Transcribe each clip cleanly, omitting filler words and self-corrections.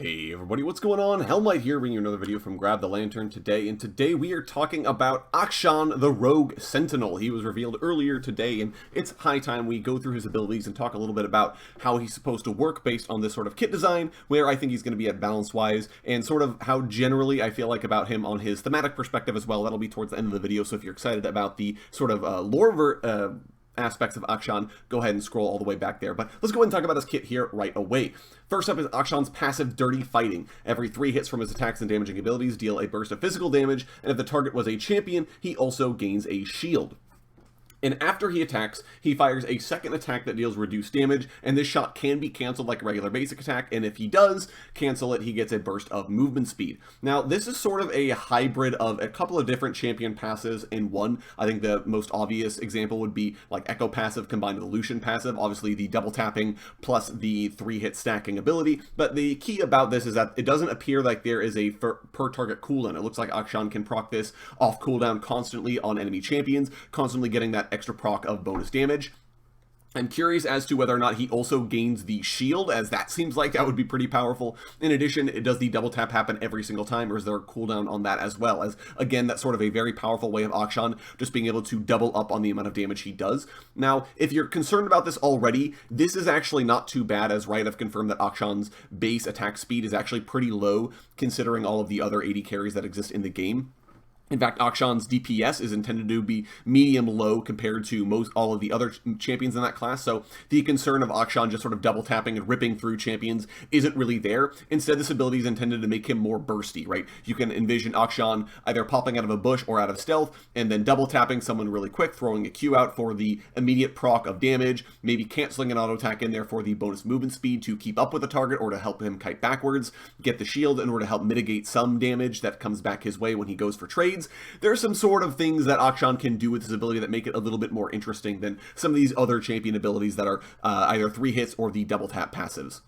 Hey everybody, what's going on? Hellmite here, bringing you another video from Grab the Lantern today, and today we are talking about Akshan, the Rogue Sentinel. He was revealed earlier today, and it's high time we go through his abilities and talk a little bit about how he's supposed to work based on this sort of kit design, where I think he's going to be at balance-wise, and sort of how generally I feel like about him on his thematic perspective as well. That'll be towards the end of the video, so if you're excited about the sort of lore aspects of Akshan, go ahead and scroll all the way back there. But let's go ahead and talk about his kit here right away. First up is Akshan's passive Dirty Fighting. Every 3 hits from his attacks and damaging abilities deal a burst of physical damage, and if the target was a champion, he also gains a shield. And after he attacks, he fires a second attack that deals reduced damage, and this shot can be cancelled like a regular basic attack, and if he does cancel it, he gets a burst of movement speed. Now, this is sort of a hybrid of a couple of different champion passives in one. I think the most obvious example would be like Echo passive combined with Lucian passive, obviously the double tapping plus the 3-hit stacking ability, but the key about this is that it doesn't appear like there is a per target cooldown. It looks like Akshan can proc this off cooldown constantly on enemy champions, constantly getting that extra proc of bonus damage. I'm curious as to whether or not he also gains the shield, as that seems like that would be pretty powerful. In addition, does the double tap happen every single time, or is there a cooldown on that as well? As, again, that's sort of a very powerful way of Akshan just being able to double up on the amount of damage he does. Now, if you're concerned about this already, this is actually not too bad, as Riot have confirmed that Akshan's base attack speed is actually pretty low, considering all of the other AD carries that exist in the game. In fact, Akshan's DPS is intended to be medium-low compared to all of the other champions in that class, so the concern of Akshan just sort of double-tapping and ripping through champions isn't really there. Instead, this ability is intended to make him more bursty, right? You can envision Akshan either popping out of a bush or out of stealth, and then double-tapping someone really quick, throwing a Q out for the immediate proc of damage, maybe canceling an auto-attack in there for the bonus movement speed to keep up with the target or to help him kite backwards, get the shield in order to help mitigate some damage that comes back his way when he goes for trades. There are some sort of things that Akshan can do with his ability that make it a little bit more interesting than some of these other champion abilities that are either 3 hits or the double tap passives.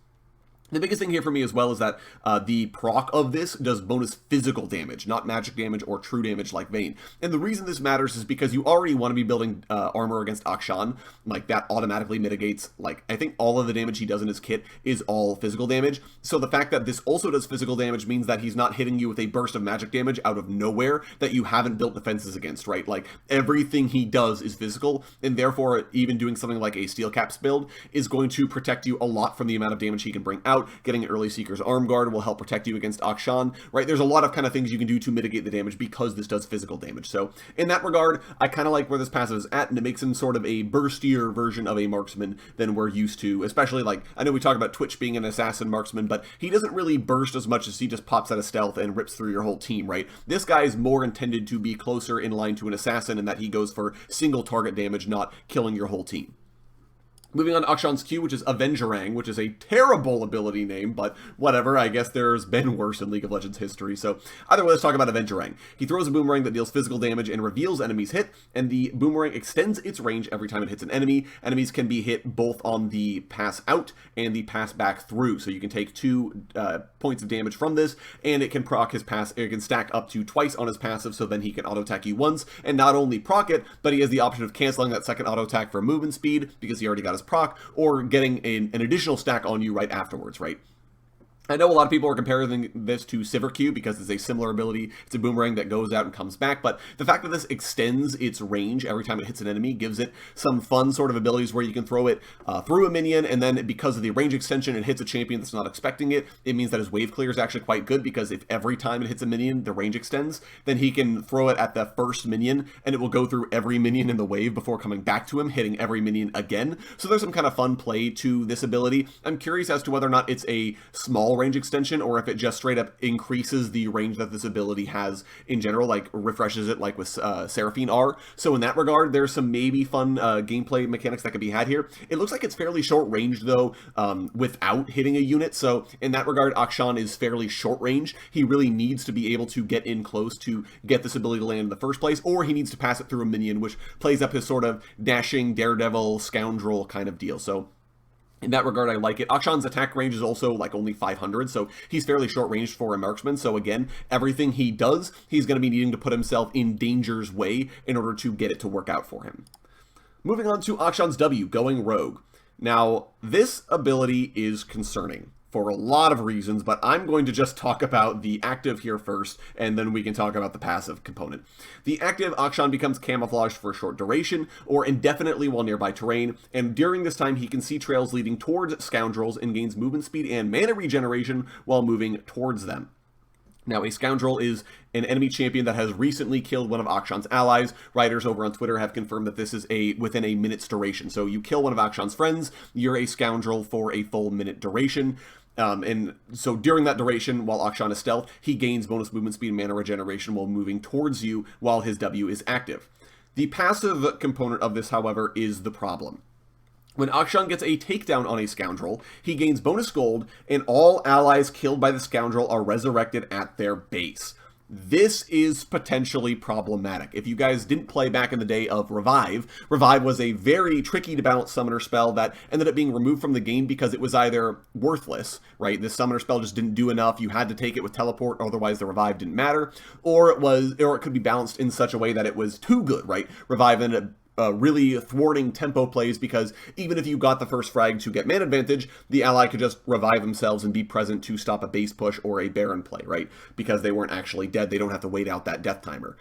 The biggest thing here for me as well is that the proc of this does bonus physical damage, not magic damage or true damage like Vayne. And the reason this matters is because you already want to be building armor against Akshan. Like, that automatically mitigates, like, I think all of the damage he does in his kit is all physical damage. So the fact that this also does physical damage means that he's not hitting you with a burst of magic damage out of nowhere that you haven't built defenses against, right? Like, everything he does is physical, and therefore even doing something like a Steel Caps build is going to protect you a lot from the amount of damage he can bring out. Getting early Seeker's Arm Guard will help protect you against Akshan, right? There's a lot of kind of things you can do to mitigate the damage because this does physical damage. So in that regard, I kind of like where this passive is at, and it makes him sort of a burstier version of a marksman than we're used to, especially, like, I know we talk about Twitch being an assassin marksman, but he doesn't really burst as much as he just pops out of stealth and rips through your whole team, right? This guy is more intended to be closer in line to an assassin in that he goes for single target damage, not killing your whole team. Moving on to Akshan's Q, which is Avengerang, which is a terrible ability name, but whatever, I guess there's been worse in League of Legends history. So either way, let's talk about Avengerang. He throws a boomerang that deals physical damage and reveals enemies hit, and the boomerang extends its range every time it hits an enemy. Enemies can be hit both on the pass out and the pass back through, so you can take 2 points of damage from this, and it can proc his pass, it can stack up to twice on his passive, so then he can auto attack you once, and not only proc it, but he has the option of canceling that second auto attack for movement speed, because he already got his proc, or getting an additional stack on you right afterwards, right? I know a lot of people are comparing this to Sivir Q because it's a similar ability. It's a boomerang that goes out and comes back, but the fact that this extends its range every time it hits an enemy gives it some fun sort of abilities where you can throw it through a minion, and then because of the range extension, it hits a champion that's not expecting it. It means that his wave clear is actually quite good, because if every time it hits a minion, the range extends, then he can throw it at the first minion, and it will go through every minion in the wave before coming back to him, hitting every minion again. So there's some kind of fun play to this ability. I'm curious as to whether or not it's a small range extension, or if it just straight up increases the range that this ability has in general, like refreshes it like with Seraphine R. So in that regard, there's some maybe fun gameplay mechanics that could be had here. It looks like it's fairly short range though, without hitting a unit. So in that regard, Akshan is fairly short range. He really needs to be able to get in close to get this ability to land in the first place, or he needs to pass it through a minion, which plays up his sort of dashing daredevil scoundrel kind of deal. So in that regard, I like it. Akshan's attack range is also like only 500, so he's fairly short ranged for a marksman. So again, everything he does, he's going to be needing to put himself in danger's way in order to get it to work out for him. Moving on to Akshan's W, going rogue. Now, this ability is concerning for a lot of reasons, but I'm going to just talk about the active here first, and then we can talk about the passive component. The active, Akshan becomes camouflaged for a short duration, or indefinitely while nearby terrain, and during this time he can see trails leading towards scoundrels and gains movement speed and mana regeneration while moving towards them. Now, a Scoundrel is an enemy champion that has recently killed one of Akshan's allies. Writers over on Twitter have confirmed that this is within a minute's duration. So you kill one of Akshan's friends, you're a Scoundrel for a full minute duration. And so during that duration, while Akshan is stealth, he gains bonus movement speed and mana regeneration while moving towards you while his W is active. The passive component of this, however, is the problem. When Akshan gets a takedown on a Scoundrel, he gains bonus gold, and all allies killed by the Scoundrel are resurrected at their base. This is potentially problematic. If you guys didn't play back in the day of Revive, Revive was a very tricky to balance summoner spell that ended up being removed from the game because it was either worthless, right? This summoner spell just didn't do enough. You had to take it with teleport, otherwise the Revive didn't matter, or it could be balanced in such a way that it was too good, right? Revive ended up really thwarting tempo plays because even if you got the first frag to get mana advantage, the ally could just revive themselves and be present to stop a base push or a Baron play, right? Because they weren't actually dead, they don't have to wait out that death timer.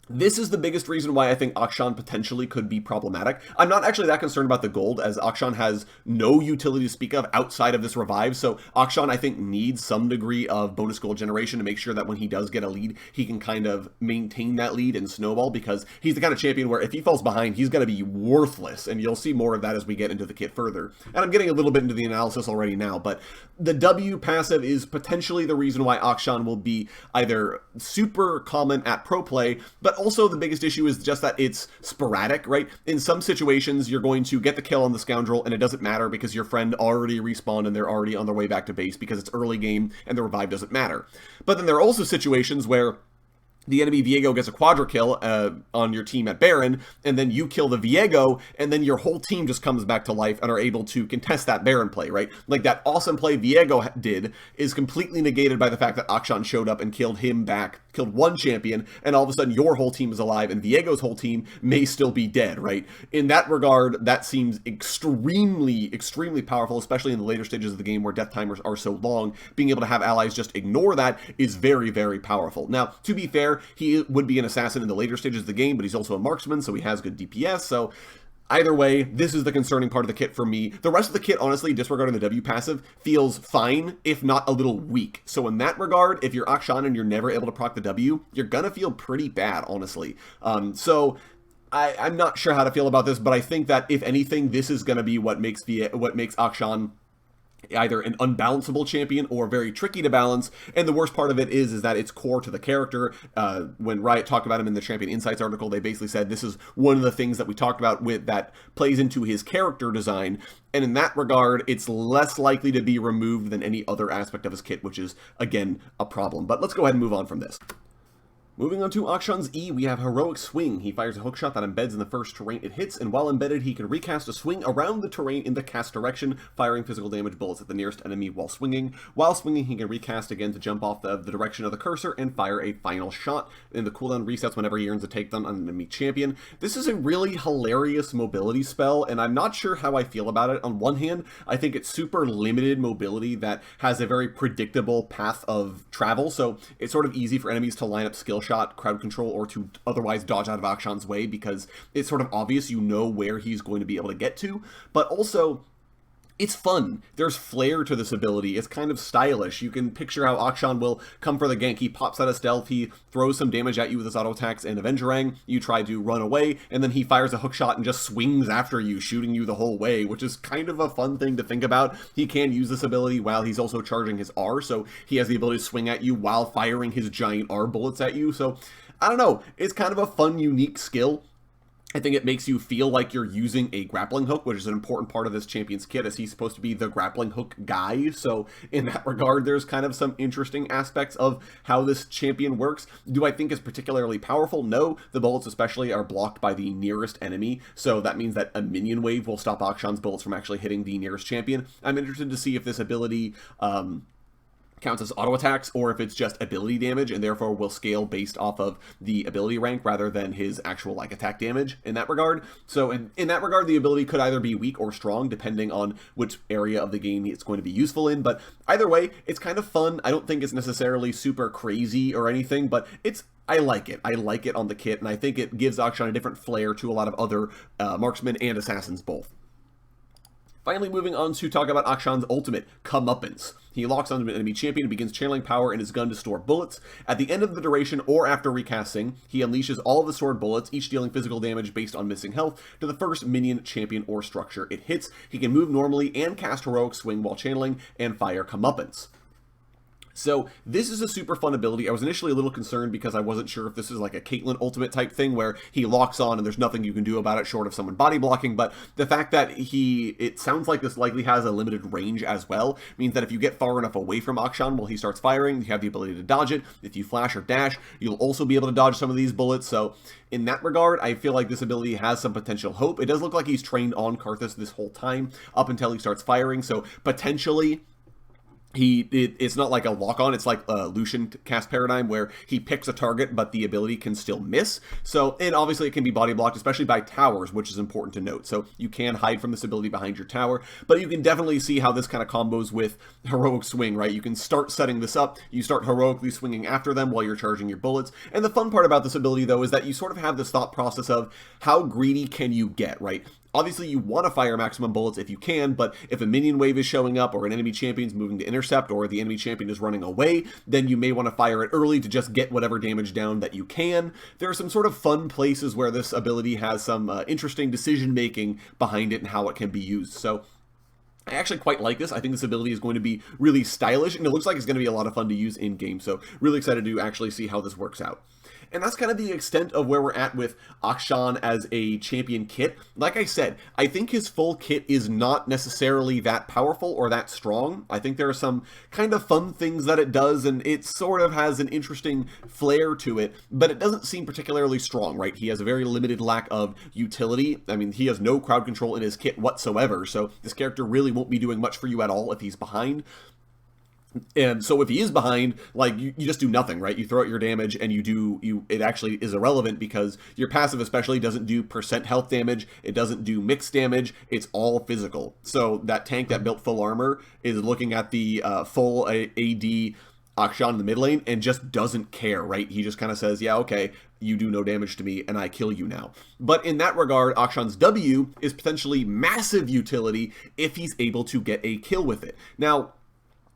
This is the biggest reason why I think Akshan potentially could be problematic. I'm not actually that concerned about the gold, as Akshan has no utility to speak of outside of this revive, so Akshan, I think, needs some degree of bonus gold generation to make sure that when he does get a lead, he can kind of maintain that lead and snowball, because he's the kind of champion where if he falls behind, he's going to be worthless, and you'll see more of that as we get into the kit further. And I'm getting a little bit into the analysis already now, but the W passive is potentially the reason why Akshan will be either super common at pro play, but also the biggest issue is just that it's sporadic, right? In some situations, you're going to get the kill on the Scoundrel, and it doesn't matter because your friend already respawned and they're already on their way back to base because it's early game and the revive doesn't matter. But then there are also situations where the enemy Viego gets a quadra kill on your team at Baron, and then you kill the Viego, and then your whole team just comes back to life and are able to contest that Baron play, right? Like that awesome play Viego did is completely negated by the fact that Akshan showed up and killed him back, killed one champion, and all of a sudden your whole team is alive, and Viego's whole team may still be dead, right? In that regard, that seems extremely, extremely powerful, especially in the later stages of the game where death timers are so long. Being able to have allies just ignore that is very, very powerful. Now, to be fair, he would be an assassin in the later stages of the game, but he's also a marksman, so he has good DPS, so either way, this is the concerning part of the kit for me. The rest of the kit, honestly, disregarding the W passive, feels fine, if not a little weak. So in that regard, if you're Akshan and you're never able to proc the W, you're gonna feel pretty bad, honestly. I'm not sure how to feel about this, but I think that, if anything, this is gonna be what makes Akshan either an unbalanceable champion or very tricky to balance, and the worst part of it is that it's core to the character. When Riot talked about him in the Champion Insights article, they basically said this is one of the things that we talked about that plays into his character design, and in that regard, it's less likely to be removed than any other aspect of his kit, which is, again, a problem. But let's go ahead and move on from this. Moving on to Akshan's E, we have Heroic Swing. He fires a hookshot that embeds in the first terrain it hits, and while embedded, he can recast a swing around the terrain in the cast direction, firing physical damage bullets at the nearest enemy while swinging. While swinging, he can recast again to jump off the direction of the cursor and fire a final shot, and the cooldown resets whenever he earns a takedown on an enemy champion. This is a really hilarious mobility spell, and I'm not sure how I feel about it. On one hand, I think it's super limited mobility that has a very predictable path of travel, so it's sort of easy for enemies to line up skill shot, crowd control, or to otherwise dodge out of Akshan's way because it's sort of obvious you know where he's going to be able to get to, but also it's fun. There's flair to this ability. It's kind of stylish. You can picture how Akshan will come for the gank. He pops out of stealth, he throws some damage at you with his auto attacks and Avengerang. You try to run away, and then he fires a hookshot and just swings after you, shooting you the whole way, which is kind of a fun thing to think about. He can use this ability while he's also charging his R, so he has the ability to swing at you while firing his giant R bullets at you. So, I don't know. It's kind of a fun, unique skill. I think it makes you feel like you're using a grappling hook, which is an important part of this champion's kit, as he's supposed to be the grappling hook guy. So in that regard, there's kind of some interesting aspects of how this champion works. Do I think it's particularly powerful? No. The bullets especially are blocked by the nearest enemy, so that means that a minion wave will stop Akshan's bullets from actually hitting the nearest champion. I'm interested to see if this ability counts as auto attacks, or if it's just ability damage and therefore will scale based off of the ability rank rather than his actual like attack damage in that regard. So in that regard, the ability could either be weak or strong depending on which area of the game it's going to be useful in, but either way, it's kind of fun. I don't think it's necessarily super crazy or anything, but I like it. I like it on the kit, and I think it gives Akshan a different flair to a lot of other marksmen and assassins both. Finally, moving on to talk about Akshan's ultimate, Comeuppance. He locks onto an enemy champion and begins channeling power in his gun to store bullets. At the end of the duration or after recasting, he unleashes all of the stored bullets, each dealing physical damage based on missing health, to the first minion, champion, or structure it hits. He can move normally and cast Heroic Swing while channeling and fire Comeuppance. So this is a super fun ability. I was initially a little concerned because I wasn't sure if this is like a Caitlyn ultimate type thing where he locks on and there's nothing you can do about it short of someone body blocking, but the fact that it sounds like this likely has a limited range as well means that if you get far enough away from Akshan while he starts firing, you have the ability to dodge it. If you flash or dash, you'll also be able to dodge some of these bullets. So in that regard, I feel like this ability has some potential hope. It does look like he's trained on Karthus this whole time up until he starts firing, so potentially it's not like a lock-on, it's like a Lucian cast paradigm where he picks a target, but the ability can still miss. So, and obviously it can be body blocked, especially by towers, which is important to note. So you can hide from this ability behind your tower, but you can definitely see how this kind of combos with Heroic Swing, right? You can start setting this up, you start heroically swinging after them while you're charging your bullets. And the fun part about this ability, though, is that you sort of have this thought process of how greedy can you get, right? Obviously, you want to fire maximum bullets if you can, but if a minion wave is showing up or an enemy champion's moving to intercept or the enemy champion is running away, then you may want to fire it early to just get whatever damage down that you can. There are some sort of fun places where this ability has some interesting decision-making behind it and how it can be used. So I actually quite like this. I think this ability is going to be really stylish, and it looks like it's going to be a lot of fun to use in-game. So really excited to actually see how this works out. And that's kind of the extent of where we're at with Akshan as a champion kit. Like I said, I think his full kit is not necessarily that powerful or that strong. I think there are some kind of fun things that it does, and it sort of has an interesting flair to it, but it doesn't seem particularly strong, right? He has a very limited lack of utility. I mean, he has no crowd control in his kit whatsoever, so this character really won't be doing much for you at all if he's behind. And so if he is behind, like, you just do nothing, right? You throw out your damage and it actually is irrelevant because your passive especially doesn't do percent health damage, it doesn't do mixed damage, it's all physical. So that tank that built full armor is looking at the full AD Akshan in the mid lane and just doesn't care, right? He just kind of says, yeah, okay, you do no damage to me and I kill you now. But in that regard, Akshan's W is potentially massive utility if he's able to get a kill with it. Now,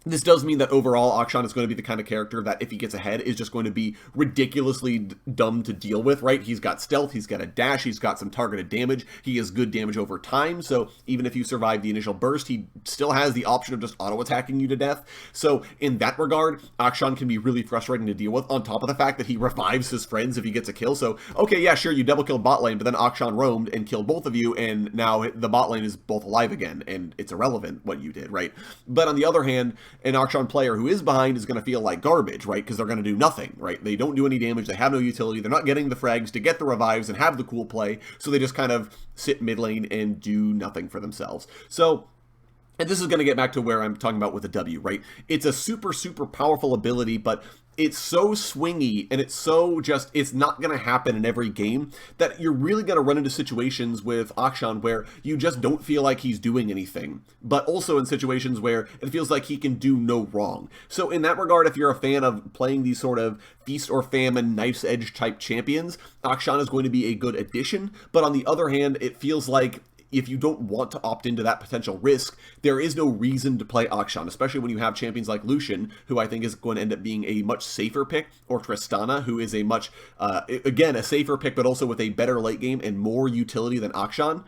this does mean that overall, Akshan is going to be the kind of character that if he gets ahead is just going to be ridiculously dumb to deal with, right? He's got stealth, he's got a dash, he's got some targeted damage, he has good damage over time, so even if you survive the initial burst, he still has the option of just auto-attacking you to death. So in that regard, Akshan can be really frustrating to deal with, on top of the fact that he revives his friends if he gets a kill. So, okay, yeah, sure, you double-killed bot lane, but then Akshan roamed and killed both of you, and now the bot lane is both alive again, and it's irrelevant what you did, right? But on the other hand, an Akshan player who is behind is going to feel like garbage, right? Because they're going to do nothing, right? They don't do any damage, they have no utility, they're not getting the frags to get the revives and have the cool play, so they just kind of sit mid lane and do nothing for themselves. So, and this is going to get back to where I'm talking about with the W, right? It's a super, super powerful ability, but it's so swingy and it's so just, it's not going to happen in every game that you're really going to run into situations with Akshan where you just don't feel like he's doing anything, but also in situations where it feels like he can do no wrong. So in that regard, if you're a fan of playing these sort of feast or famine, knife's edge type champions, Akshan is going to be a good addition. But on the other hand, it feels like if you don't want to opt into that potential risk, there is no reason to play Akshan, especially when you have champions like Lucian, who I think is going to end up being a much safer pick, or Tristana, who is a much, again, a safer pick, but also with a better late game and more utility than Akshan.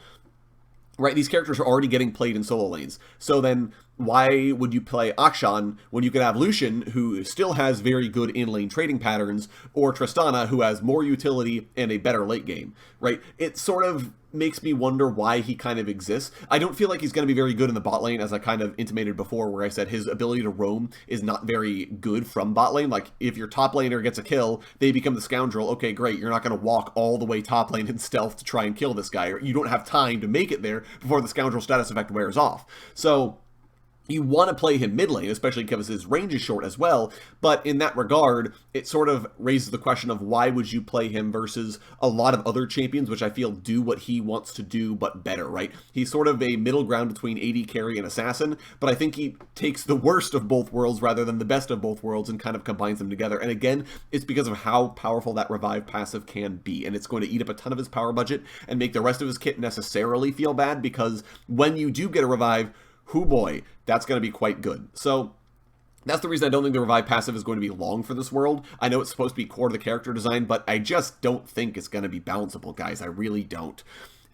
Right, these characters are already getting played in solo lanes. So then why would you play Akshan when you could have Lucian, who still has very good in-lane trading patterns, or Tristana, who has more utility and a better late game, right? It sort of makes me wonder why he kind of exists. I don't feel like he's going to be very good in the bot lane, as I kind of intimated before, where I said his ability to roam is not very good from bot lane. Like, if your top laner gets a kill, they become the scoundrel. Okay, great, you're not going to walk all the way top lane in stealth to try and kill this guy, or you don't have time to make it there before the scoundrel status effect wears off. So You want to play him mid lane, especially because his range is short as well, but in that regard, it sort of raises the question of why would you play him versus a lot of other champions, which I feel do what he wants to do, but better, right? He's sort of a middle ground between AD carry and assassin, but I think he takes the worst of both worlds rather than the best of both worlds and kind of combines them together. And again, it's because of how powerful that revive passive can be, and it's going to eat up a ton of his power budget and make the rest of his kit necessarily feel bad, because when you do get a revive, hoo boy, that's going to be quite good. So that's the reason I don't think the revive passive is going to be long for this world. I know it's supposed to be core to the character design, but I just don't think it's going to be balanceable, guys. I really don't.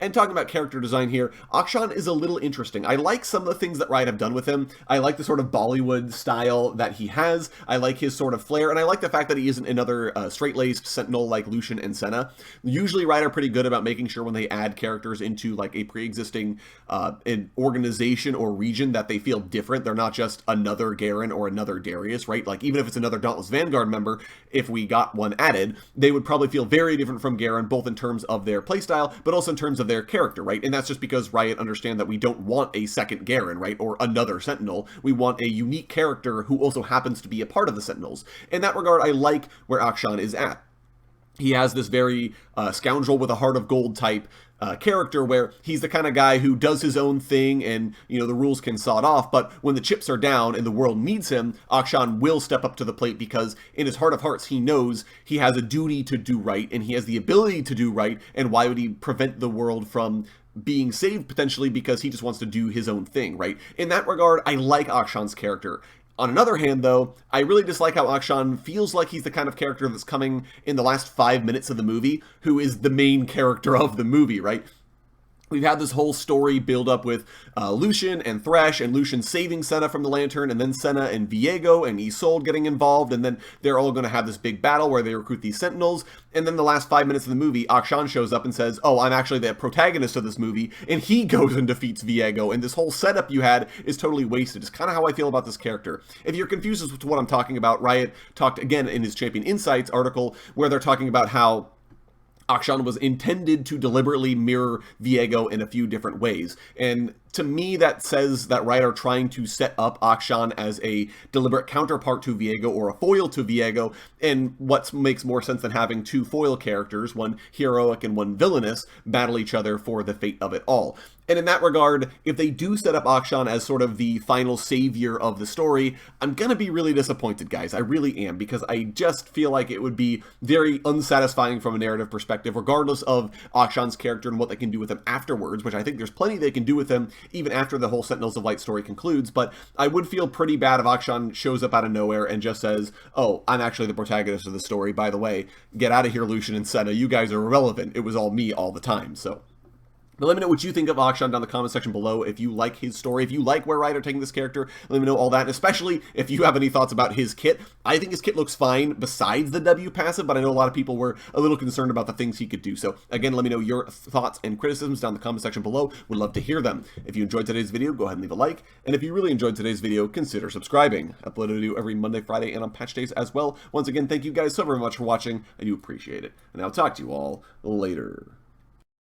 And talking about character design here, Akshan is a little interesting. I like some of the things that Riot have done with him. I like the sort of Bollywood style that he has. I like his sort of flair, and I like the fact that he isn't another straight-laced Sentinel like Lucian and Senna. Usually Riot are pretty good about making sure when they add characters into like a pre-existing an organization or region that they feel different. They're not just another Garen or another Darius, right? Like even if it's another Dauntless Vanguard member, if we got one added, they would probably feel very different from Garen, both in terms of their playstyle, but also in terms of their character, right? And that's just because Riot understand that we don't want a second Garen, right? Or another Sentinel. We want a unique character who also happens to be a part of the Sentinels. In that regard, I like where Akshan is at. He has this very scoundrel with a heart of gold type character where he's the kind of guy who does his own thing and, you know, the rules can sawed off, but when the chips are down and the world needs him, Akshan will step up to the plate because in his heart of hearts, he knows he has a duty to do right and he has the ability to do right, and why would he prevent the world from being saved potentially because he just wants to do his own thing, right? In that regard, I like Akshan's character. On another hand, though, I really dislike how Akshan feels like he's the kind of character that's coming in the last 5 minutes of the movie, who is the main character of the movie, right? We've had this whole story build up with Lucian and Thresh, and Lucian saving Senna from the Lantern, and then Senna and Viego and Isolde getting involved, and then they're all going to have this big battle where they recruit these Sentinels, and then the last 5 minutes of the movie, Akshan shows up and says, oh, I'm actually the protagonist of this movie, and he goes and defeats Viego, and this whole setup you had is totally wasted. It's kind of how I feel about this character. If you're confused as to what I'm talking about, Riot talked again in his Champion Insights article, where they're talking about how Akshan was intended to deliberately mirror Viego in a few different ways. And to me, that says that Riot are trying to set up Akshan as a deliberate counterpart to Viego or a foil to Viego, and what makes more sense than having two foil characters, one heroic and one villainous, battle each other for the fate of it all. And in that regard, if they do set up Akshan as sort of the final savior of the story, I'm gonna be really disappointed, guys. I really am, because I just feel like it would be very unsatisfying from a narrative perspective, regardless of Akshan's character and what they can do with him afterwards, which I think there's plenty they can do with him even after the whole Sentinels of Light story concludes. But I would feel pretty bad if Akshan shows up out of nowhere and just says, oh, I'm actually the protagonist of the story. By the way, get out of here, Lucian and Senna. You guys are irrelevant. It was all me all the time. So but let me know what you think of Akshan down in the comment section below. If you like his story, if you like where Riot are taking this character, let me know all that. And especially if you have any thoughts about his kit. I think his kit looks fine besides the W passive, but I know a lot of people were a little concerned about the things he could do. So again, let me know your thoughts and criticisms down in the comment section below. Would love to hear them. If you enjoyed today's video, go ahead and leave a like. And if you really enjoyed today's video, consider subscribing. I upload a video every Monday, Friday, and on patch days as well. Once again, thank you guys so very much for watching. I do appreciate it. And I'll talk to you all later.